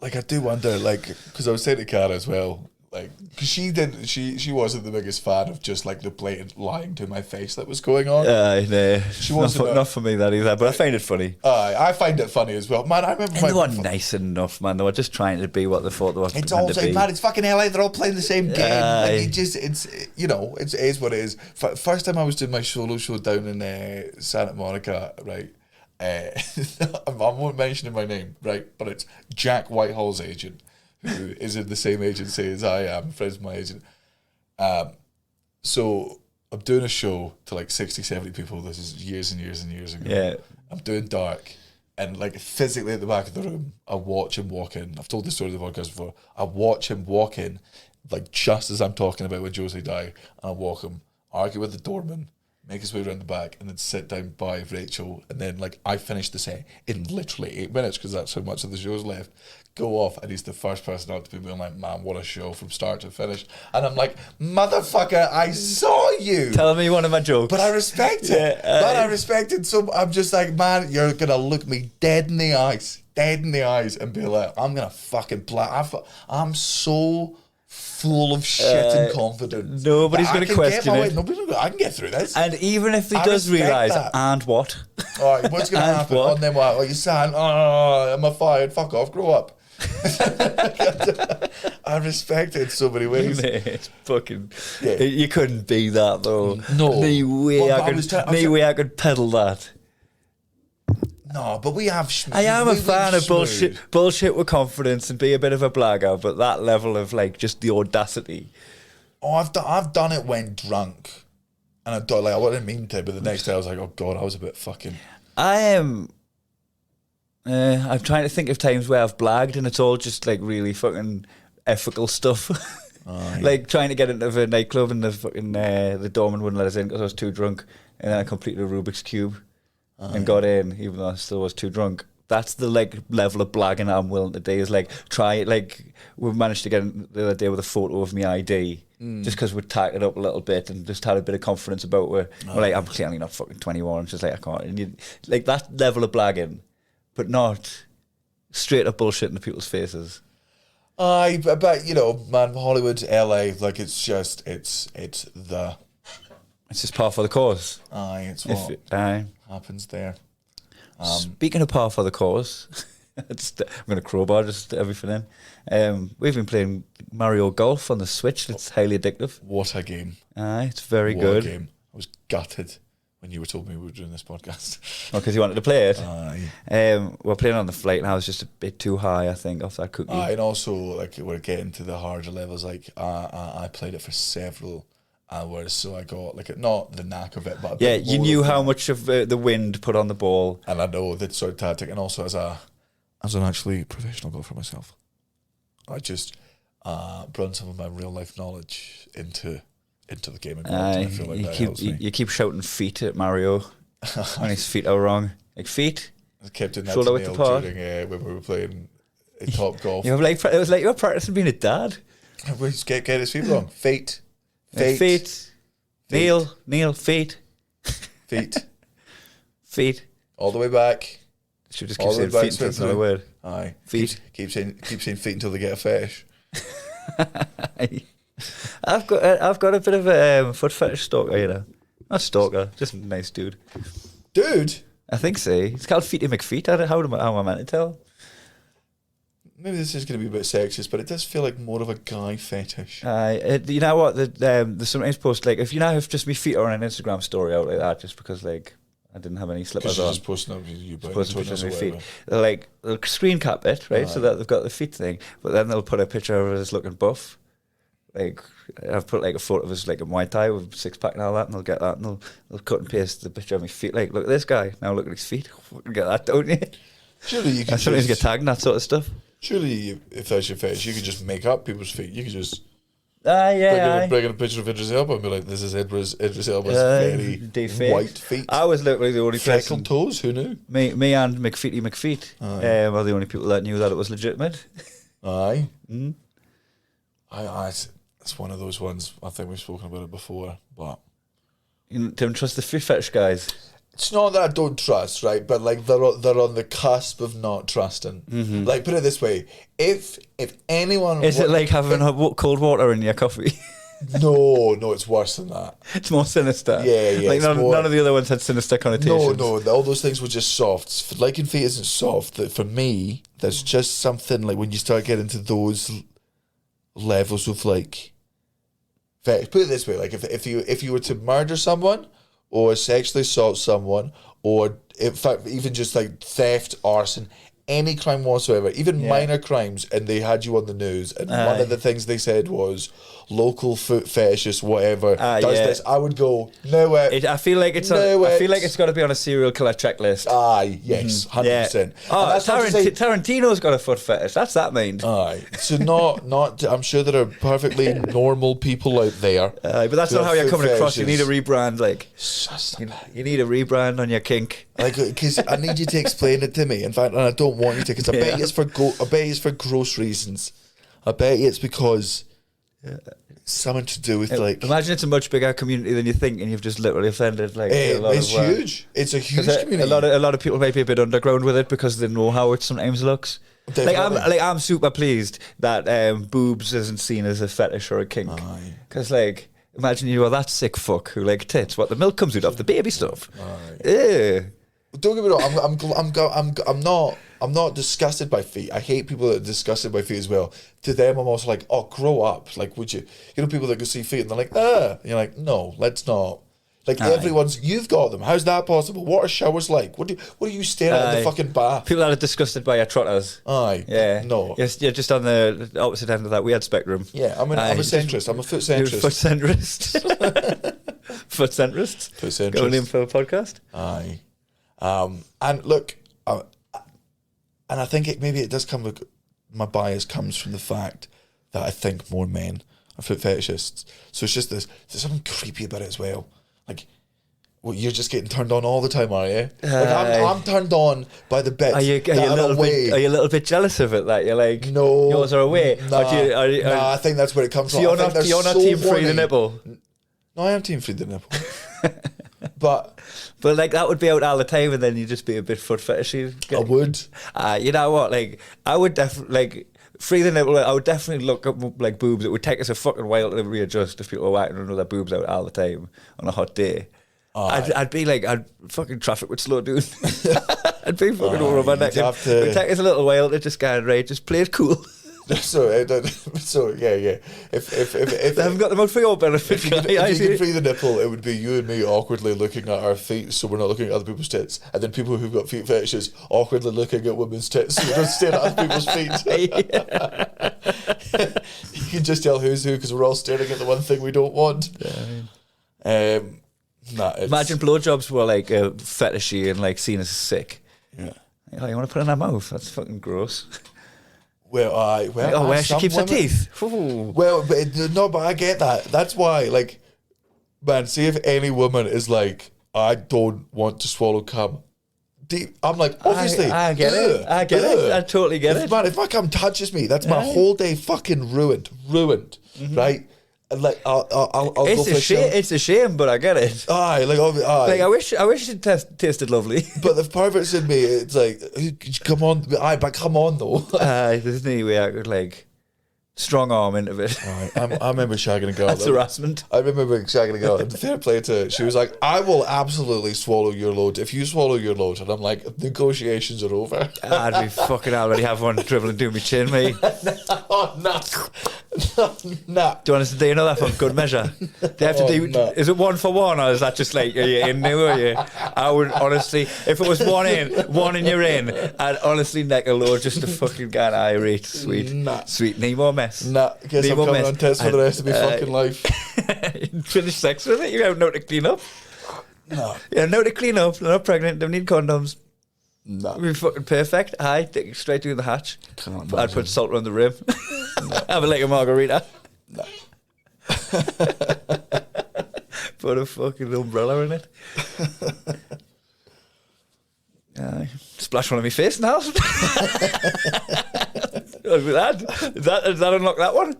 Like, I do wonder, like, because I was saying to Cara as well, like, because she wasn't the biggest fan of just like the blatant lying to my face that was going on. No, she wasn't not for me that either, but I find it funny. I find it funny as well, man. I remember they weren't nice enough, man. They were just trying to be what they thought they were. It's all saying, man. It's fucking LA. They're all playing the same game. Like, it is what it is. First time I was doing my solo show down in Santa Monica, right? I won't mention my name, right? But it's Jack Whitehall's agent, who is in the same agency as I am, friends with my agent. So I'm doing a show to like 60, 70 people. This is years and years and years ago. Yeah. I'm doing dark, and like physically at the back of the room, I watch him walk in. I've told this story in the podcast before. I watch him walk in, like just as I'm talking about with Josie Dye, and I walk him, argue with the doorman, make his way around the back, and then sit down by Rachel, and then like I finish the set in literally 8 minutes because that's how much of the show's left. Go off, and he's the first person out to be being like, man, what a show from start to finish. And I'm like, motherfucker, I saw you. Tell me one of my jokes. But I respect it. I respect it. So I'm just like, man, you're gonna look me dead in the eyes, and be like, I'm gonna fucking play. I'm so full of shit and confidence. Nobody's going to question it. I can get through this. And even if he does realise, and what? All right, what's going to happen? And then what? Oh, you're saying, oh, am I fired? Fuck off, grow up. I respect it in so many ways. It's fucking. Yeah. You couldn't be that though. No. No way I could peddle that. No, but we have. I am a fan of bullshit with confidence and be a bit of a blagger, but that level of like just the audacity. Oh, I've done it when drunk, and I don't like. I didn't mean to, but the next day I was like, oh god, I was a bit fucking. I am. I'm trying to think of times where I've blagged and it's all just like really fucking ethical stuff. Oh, yeah. Like trying to get into a nightclub and the fucking the doorman wouldn't let us in because I was too drunk, and then I completed a Rubik's Cube and got in even though I still was too drunk. That's the like level of blagging I'm willing to do. Is like try like we managed to get in the other day with a photo of my ID just because we tacked it up a little bit and just had a bit of confidence about we're like I'm clearly not fucking 21. It's just like I can't. And like that level of blagging but not straight up bullshit into people's faces. Aye, but you know, man, Hollywood, LA, like it's just it's the It's just par for the course. aye, it's what happens there. Speaking of par for the course, I'm going to crowbar just everything in. We've been playing Mario Golf on the Switch. It's highly addictive. What a game! Aye, it's very What good. a game! I was gutted when you were told me we were doing this podcast. Oh, because you wanted to play it. Aye. We're playing on the flight, and I was just a bit too high, I think, off that cookie. And also, like, we're getting to the harder levels. Like, I played it for several hours, so I got like not the knack of it, but a Yeah, bit you more knew of how it. much of the wind put on the ball. And I know that sort of tactic, and also as an actually professional golfer myself, I just brought some of my real life knowledge into the game. And I feel like that helps me. You keep shouting feet at Mario when his feet are wrong. Like, feet? I kept doing that Shoulder to width Neil apart. during when we were playing Top Golf. You were like, it was like you were practicing being a dad. We just get his feet wrong. Feet. Feet. Neil, feet. Feet. All the way back. Should just All keep the saying way feet back until it's through. not a word. Aye. Feet. Keep saying feet until they get a fetish. I've got a bit of a foot fetish stalker, you know. Not stalker, just a nice dude. Dude. I think so. It's called Feety McFeet. How am I meant to tell? Maybe this is going to be a bit sexist, but it does feel like more of a guy fetish. You know what? The sometimes post, like, if you now have just me feet on an Instagram story out like that, just because, like, I didn't have any slippers Because you're on. just posting up you Posting pictures of or my feet. whatever. They're like, they'll screen cap it, right? So that they've got the feet thing, but then they'll put a picture of us looking buff. Like, I've put like a photo of us like in Muay Thai with a six pack and all that, and they'll get that, and they'll cut and paste the picture of my feet. Like, look at this guy. Now look at his feet. Fucking get that, don't you? Surely you I can sometimes just, get tagged and that sort of stuff. surely if that's your fetish, you could just make up people's feet. You could just Yeah. bring in a picture of Idris Elba and be like, this is Idris Elba's very defake. white feet. I was literally the only Freckled person. toes, who knew? Me and McFeety are the only people that knew that it was legitimate. Aye. It's one of those ones, I think we've spoken about it before, but You don't trust the feet fetish guys. it's not that I don't trust, right? But like they're on the cusp of not trusting. Like, put it this way: if anyone Is it like having cold water in your coffee? no, it's worse than that. It's more sinister. Yeah, Like it's none, more- none of the other ones had sinister connotations. No, all those things were just soft. Liking feet isn't soft. That for me, there's just something like when you start getting to those levels of like. Put it this way: like if you were to murder someone, or sexually assault someone, or in fact even just like theft, arson, any crime whatsoever, even minor crimes, and they had you on the news, and one of the things they said was local foot fetishist, whatever, does this, I would go, no way. I feel like it's got to be on a serial killer checklist. Aye, yes, 100%. Oh, Tarantino's got a foot fetish. That's that mind. Aye, so not. I'm sure there are perfectly normal people out there. But that's who not how have you're foot coming across. You need a fetishes. rebrand. Like, Just you need a rebrand on your kink. like, because I need you to explain it to me. In fact, and I don't want you to, because I bet it's for gross reasons. I bet it's because something to do with like. Imagine it's a much bigger community than you think, and you've just literally offended like a lot It's of, huge. It's a huge 'cause community. a lot of people might be a bit underground with it because they know how it sometimes looks. Definitely. I'm super pleased that boobs isn't seen as a fetish or a kink. Because like, imagine you are that sick fuck who like tits. What, the milk comes out of the baby stuff? Yeah. Don't get me wrong. I'm not disgusted by feet. I hate people that are disgusted by feet as well. To them, I'm also like, oh, grow up. Like, would you? You know, people that go see feet and they're like, ah. And you're like, no, let's not. Like, you've got them. How's that possible? What are showers like? What are you staring at in the fucking bath? People that are disgusted by your trotters. Aye. Yeah. No. You're just on the opposite end of that weird spectrum. Yeah, I'm a centrist. I'm a foot You're a centrist. foot centrist. Foot centrist. Foot centrist. Got a name for a podcast? Aye. And look, and I think maybe it does come with, my bias comes from the fact that I think more men are foot fetishists. So it's just there's something creepy about it as well. Like, well, you're just getting turned on all the time, are you? Like, I'm turned on by the bits Are you a little bit jealous of it that you're like, No, yours are away? Nah, Nah, I think that's where it comes so from. you're not team free the nipple? No, I am team free the nipple. But like that would be out all the time, and then you'd just be a bit foot fetishy. I would. You know what? Like I would definitely like free the nipple. I would definitely look up like boobs. It would take us a fucking while to readjust if people were whacking another boobs out all the time on a hot day. I'd be like, I'd fucking traffic would slow down. I'd be fucking over my neck. It would take us a little while to just kind of right, just play it cool. So yeah. If They haven't got them out for your benefit. if you could free the nipple, it would be you and me awkwardly looking at our feet, so we're not looking at other people's tits, and then people who've got feet fetishes awkwardly looking at women's tits, so we're just staring at other people's feet. You can just tell who's who because we're all staring at the one thing we don't want. Imagine blowjobs were like fetishy and like seen as sick. Yeah. Oh, you want to put it in her mouth? That's fucking gross. Where she keeps her teeth. Ooh. Well, but I get that. That's why, like, man, see if any woman is like, I don't want to swallow cum. I'm like, obviously. I get it. I get it. I totally get it. Man, if my cum touches me, that's my whole day fucking ruined. Mm-hmm. Right? And like, I'll go for a shame. It's a shame, but I get it. Like I wish it tasted lovely. But the perverts in me, it's like, come on, but come on though. There's no way I could like strong arm into it. I remember shagging a girl. That's harassment. I remember shagging a girl, and fair play to her. She was like, I will absolutely swallow your load if you swallow your load. And I'm like, negotiations are over. I'd be fucking already have one dribbling through my chin, mate. No. Do you want us to do another for good measure? Do you have to do? No. Is it 1 for 1, or is that just like, are you in there? Are you? I would honestly, if it was one in you're in, I'd honestly neck a load just to fucking get irate. Sweet, need more mess. Nah, guess I'm coming on test for the rest of my fucking life. Finish sex with it. You have no to clean up. No. Yeah, no to clean up. They're not pregnant. Don't need condoms. No. We're fucking perfect. Take it straight through the hatch. I'd put salt on the rim. Have it like a margarita. No. Put a fucking umbrella in it. Splash one on my face now. Does that unlock that one?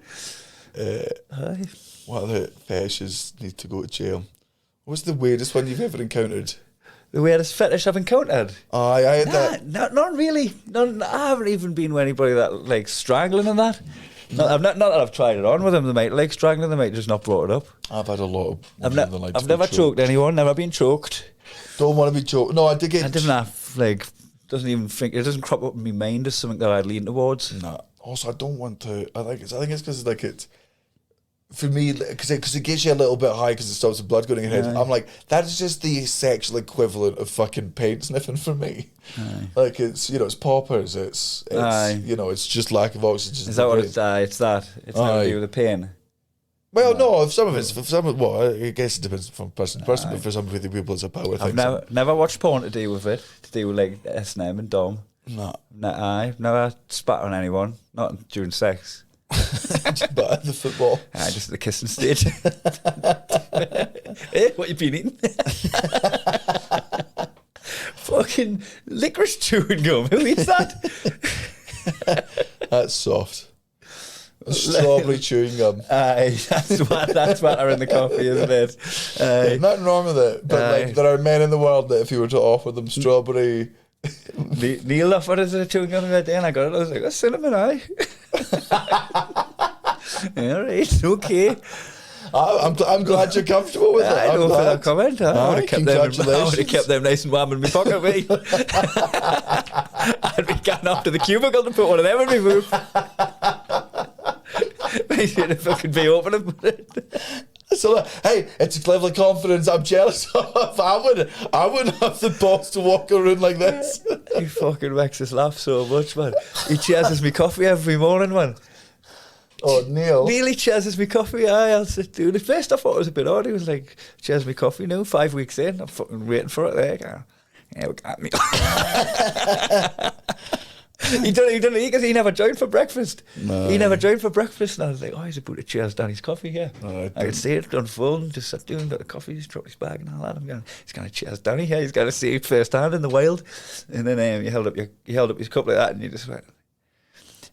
What other fetishes need to go to jail? What's the weirdest one you've ever encountered? The weirdest fetish I've encountered? I had that. Not really. I haven't even been with anybody that like strangling and that. Not that I've tried it on with them. They might like strangling. They might just not brought it up. I've had a lot of. I've never choked anyone. Never been choked. Don't want to be choked. No, I did get. I didn't have like. It doesn't crop up in my mind as something that I'd lean towards. Nah. Also, I don't want to. I think it's because like it's. For me, because it gets you a little bit high because it stops the blood going in your head. Aye. I'm like, that is just the sexual equivalent of fucking paint sniffing for me. Aye. Like it's poppers. It's it's just lack of oxygen. Is that what it's? It's that. It's nothing to do with the pain. Well, no. If some of it's, I guess it depends from person to person. But for some people, it's a power thing. I've never watched porn to do with it. To do with like S&M and Dom. No. I've never spat on anyone. Not during sex. But at the football. Just at the kissing stage. What you been eating? Fucking licorice chewing gum. Who eats that? That's soft. Strawberry chewing gum. Aye, that's what are in the coffee, isn't it? Aye. Nothing wrong with it. But like, there are men in the world that if you were to offer them strawberry. Neil offered us a chewing gum the other day and I got it. I was like, that's cinnamon, aye. All right, okay. I'm glad you're comfortable with it. I know for that comment. I would have kept them nice and warm in my pocket, mate. I'd be getting off to the cubicle to put one of them in my mouth. Makes me fucking be opening. So, hey, it's a level of confidence I'm jealous of. I wouldn't have the balls to walk around like this. He fucking makes us laugh so much, man. He cheers me coffee every morning, man. Oh, Neil. Nearly cheers me coffee. I'll sit doing it. First, I thought it was a bit odd. He was like, cheers me coffee now, 5 weeks in. I'm fucking waiting for it there. Yeah, we got me. He done it because he never joined for breakfast. No. He never joined for breakfast. And I was like, he's about to cheers down his coffee here. I could see it unfold, just sat down, got the coffee, he's dropped his bag and all that. He's going to cheers Danny here. He's going to see it firsthand in the wild. And then you held up his cup like that and you just went,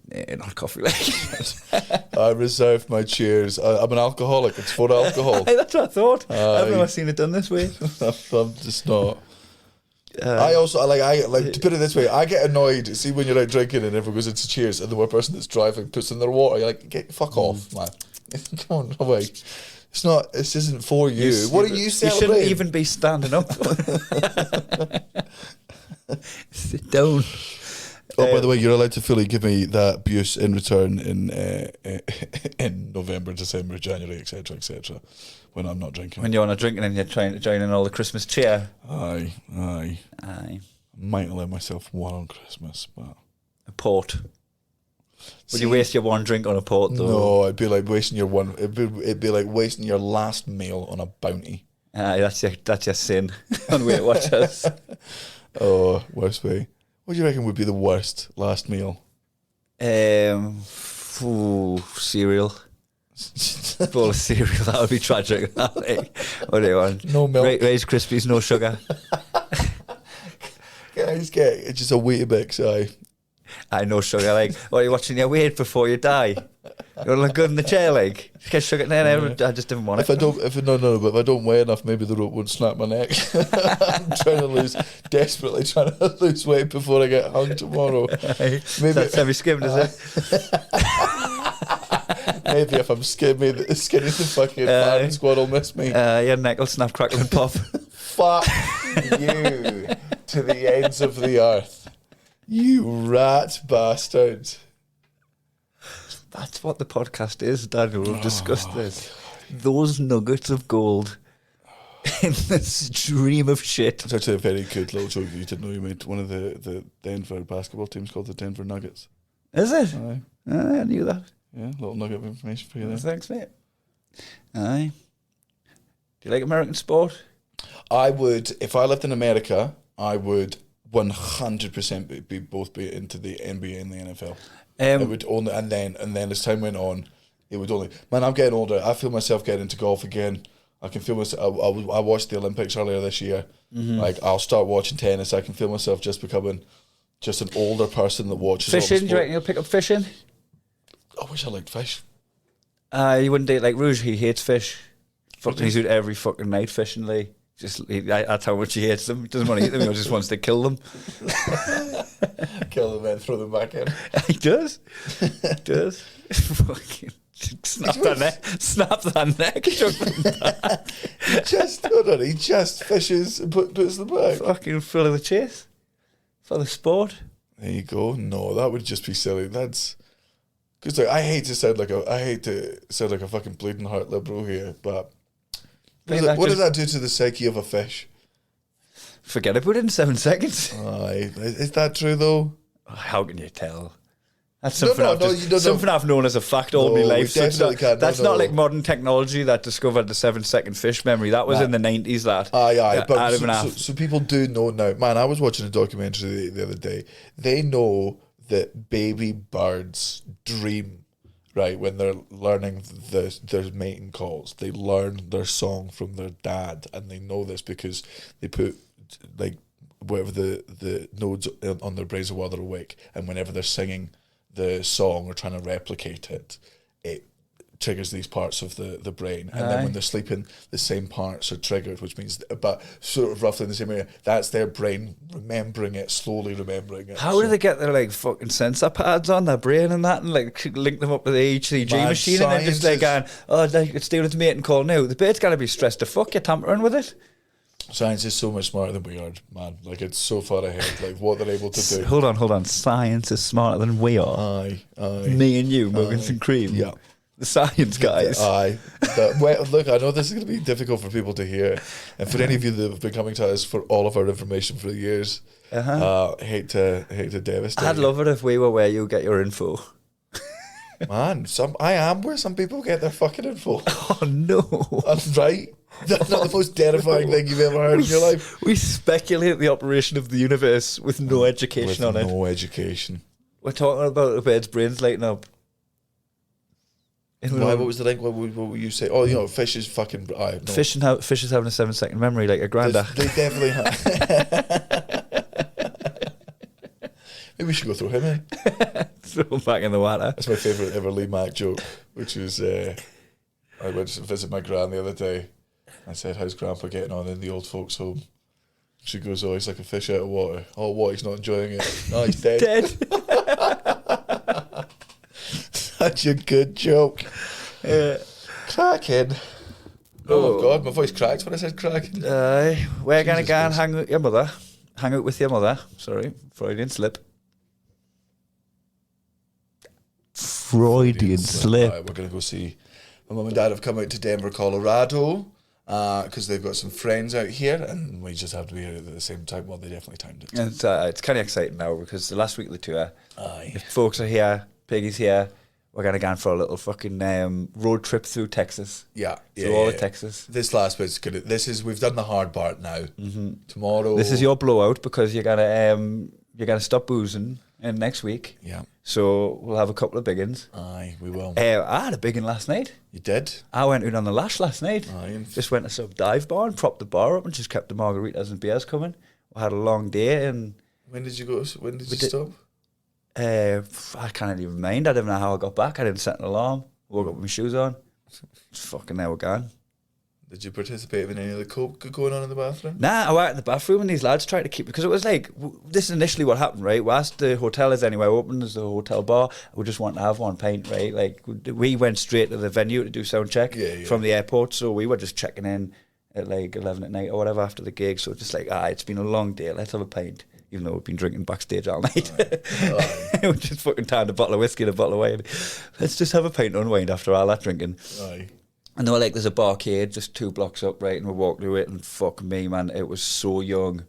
nah, not coffee like that. I reserve my cheers. I'm an alcoholic. It's for alcohol. That's what I thought. I've never seen it done this way. I'm just not. I also like to put it this way. I get annoyed. See when you're out drinking and everyone goes into cheers, and the one person that's driving puts in their water. You're like, fuck off, man. Come on, away. It's not. This isn't for you. What are you celebrating? You shouldn't even be standing up. Sit down. Oh, by the way, you're allowed to fully give me that abuse in return in November, December, January, etc., when I'm not drinking. When you're not drinking and you're trying to join in all the Christmas cheer. Aye. I might allow myself one on Christmas, but a port. Would you waste your one drink on a port, though? No, it'd be like wasting your one. It'd be like wasting your last meal on a bounty. Aye, that's your sin on Weight Watchers. Oh, worst way. What do you reckon would be the worst last meal? Cereal. Bowl of cereal, that would be tragic. What do you want? No milk. Rice Krispies, no sugar. Guys, get just a Weetabix, aye. I know sugar. Like, what are you watching your weight before you die? You want to look good in the chair, like. Just get sugar. No, I just didn't want it. But if I don't weigh enough, maybe the rope won't snap my neck. I'm desperately trying to lose weight before I get hung tomorrow. Maybe that's semi-skimmed, is it? Maybe if I'm skinny, the fucking firing squad will miss me. Your neck will snap, crackle and pop. Fuck you to the ends of the earth. You rat bastard. That's what the podcast is, Daniel. We've discussed this. Those nuggets of gold in the stream of shit. It's actually a very good little joke. You didn't know you made one of the Denver basketball teams called the Denver Nuggets. Is it? Aye. I knew that. Yeah, a little nugget of information for you there. Thanks, mate. Aye. Do you like American sport? I would, if I lived in America, I would 100% be into the NBA and the NFL. It would only, and then as time went on, it would only. Man, I'm getting older. I feel myself getting into golf again. I can feel myself. I watched the Olympics earlier this year. Mm-hmm. Like I'll start watching tennis. I can feel myself just becoming just an older person that watches. Fishing? Do you reckon you'll pick up fishing? I wish I liked fish. You wouldn't date like Rouge. He hates fish. Fucking, he's out every fucking night fishing. Like, that's how much he hates them. He doesn't want to eat them. He just wants to kill them. Kill them and throw them back in. He does. He does. Fucking snap that neck. He just fishes and puts them back. Fucking full of the chase for the sport. There you go. No, that would just be silly. That's because I hate to sound like a fucking bleeding heart liberal here, but what does that do to the psyche of a fish? Forget about it in 7 seconds. Aye, is that true though? How can you tell? That's something I've known as a fact all my life. That's not like modern technology that discovered the 7-second fish memory. That was in the 90s. So people do know now. Man, I was watching a documentary the other day. They know that baby birds dream, right, when they're learning their mating calls. They learn their song from their dad, and they know this because they put like whatever the nodes on their brains while they're awake, and whenever they're singing the song or trying to replicate it, it triggers these parts of the brain, and then when they're sleeping, the same parts are triggered, which means, but sort of roughly in the same area. That's their brain remembering it, slowly remembering it. How do they get their like fucking sensor pads on their brain and that, and like link them up to the ECG machine, and then just like going, it's doing its mating call now. The bird's gotta be stressed to fuck. You're tampering with it. Science is so much smarter than we are, man. Like, it's so far ahead. Like, what they're able to do. Hold on. Science is smarter than we are. Aye. Me and you, Muggins and Cream. Yeah. The science guys. Aye. Look, I know this is going to be difficult for people to hear, and for any of you that have been coming to us for all of our information for years, hate to devastate. I'd love it if we were where you get your info. Man, I am where some people get their fucking info. Oh no! That's right. That's not the most terrifying thing you've ever heard in your life. We speculate the operation of the universe with no education on it. No education. We're talking about a bird's brains lighting up. Why? What was the link? What would you say? Oh, fish is fucking. No. Fish is having a 7-second memory like a granda. They definitely have. Maybe we should go through him. Throw them back in the water. That's my favourite ever Lee Mack joke, which is I went to visit my gran the other day. I said, how's Grandpa getting on in the old folks' home? She goes, oh, he's like a fish out of water. Oh, what? He's not enjoying it. No, he's dead. Dead. Such a good joke. Cracking. Oh, God, my voice cracked when I said cracking. We're going to Jesus go and Christ. hang with your mother. Hang out with your mother. Sorry, Freudian slip. Freudian slip. Right, we're going to go see. My mum and dad have come out to Denver, Colorado, because they've got some friends out here, and we just have to be here at the same time. Well, they definitely timed it. And it's kind of exciting now because the last week of the tour, Aye. the folks are here, Piggy's here. We're going to go for a little fucking road trip through Texas. Yeah, Through all of Texas. This last bit's good. We've done the hard part now. Tomorrow. This is your blowout because you're gonna stop boozing in next week. Yeah. So we'll have a couple of big uns. Aye, we will. I had a big un last night. You did? I went out on the lash last night. Aye. And Just went to some dive bar and propped the bar up and just kept the margaritas and beers coming. We had a long day and when did you go? When did you did- stop? I can't even mind. I don't know how I got back. I didn't set an alarm. Woke up with my shoes on. Just fucking there we're gone. Did you participate in any of the coke going on in the bathroom? Nah, I went in the bathroom and these lads tried to keep because it was like this is initially what happened, right? We asked the hotel is anywhere open as the hotel bar. We just want to have one pint, right? Like we went straight to the venue to do sound check from the airport, so we were just checking in at like 11 at night or whatever after the gig. So just like, it's been a long day. Let's have a pint, even though we've been drinking backstage all night. We just fucking timed a bottle of whiskey and a bottle of wine. Let's just have a pint to unwind after all that drinking. Aye. And they were like, there's a barcade just 2 blocks up, right? And we walked through it, and fuck me, man, it was so young.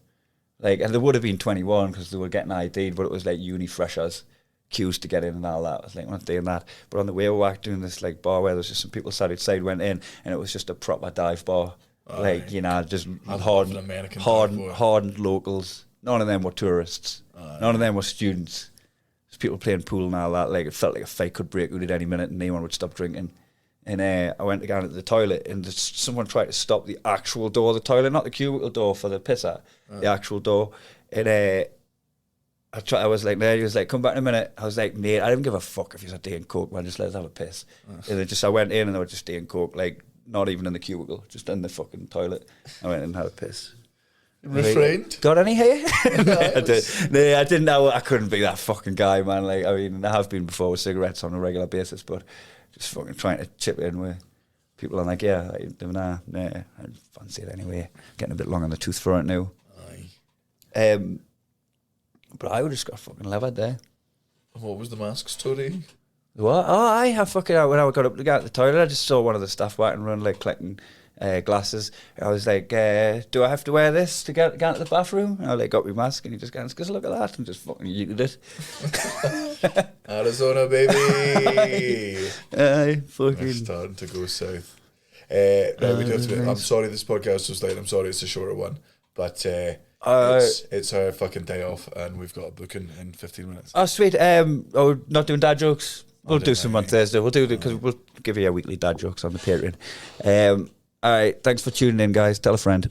Like, and they would have been 21 because they were getting ID'd, but it was like uni freshers, queues to get in and all that. I was like, I'm not doing that. But on the way we were doing this like bar where there was just some people sat outside, went in, and it was just a proper dive bar. Like, you know, just love an American dive bar. hardened locals. None of them were tourists. None of them were students. There's people playing pool and all that. Like, it felt like a fight could break out at any minute and anyone would stop drinking. And I went to go into the toilet and someone tried to stop the actual door of the toilet, not the cubicle door for the pisser, the actual door. And I was like, he was like, come back in a minute. I was like, mate, I didn't give a fuck if you're doing coke, man, just let us have a piss. And then I went in and they were just doing coke, like not even in the cubicle, just in the fucking toilet. I went in and had a piss. Refrained? Got any here? I didn't know. I couldn't be that fucking guy, man. Like, I mean, I have been before with cigarettes on a regular basis, but just fucking trying to chip in with people. I'm like, yeah, nah, I fancy it anyway. Getting a bit long on the tooth for it now. Aye. But I would just got fucking levered there. What was the mask story? What? Oh, I fucking, when I got up to go to the toilet, I just saw one of the staff walking around, like, collecting glasses. I was like, do I have to wear this to get into the bathroom? And I like got my mask and he just goes, look at that, and just fucking yeeted it. Arizona, baby. Fucking. We're starting to go south. Right, we do have to. I'm sorry, this podcast was late. I'm sorry, it's a shorter one, but it's our fucking day off, and we've got a booking in 15 minutes. Oh, sweet. Not doing dad jokes. We'll do some on mate. Thursday. We'll do it because we'll give you a weekly dad jokes on the Patreon. All right, thanks for tuning in, guys. Tell a friend.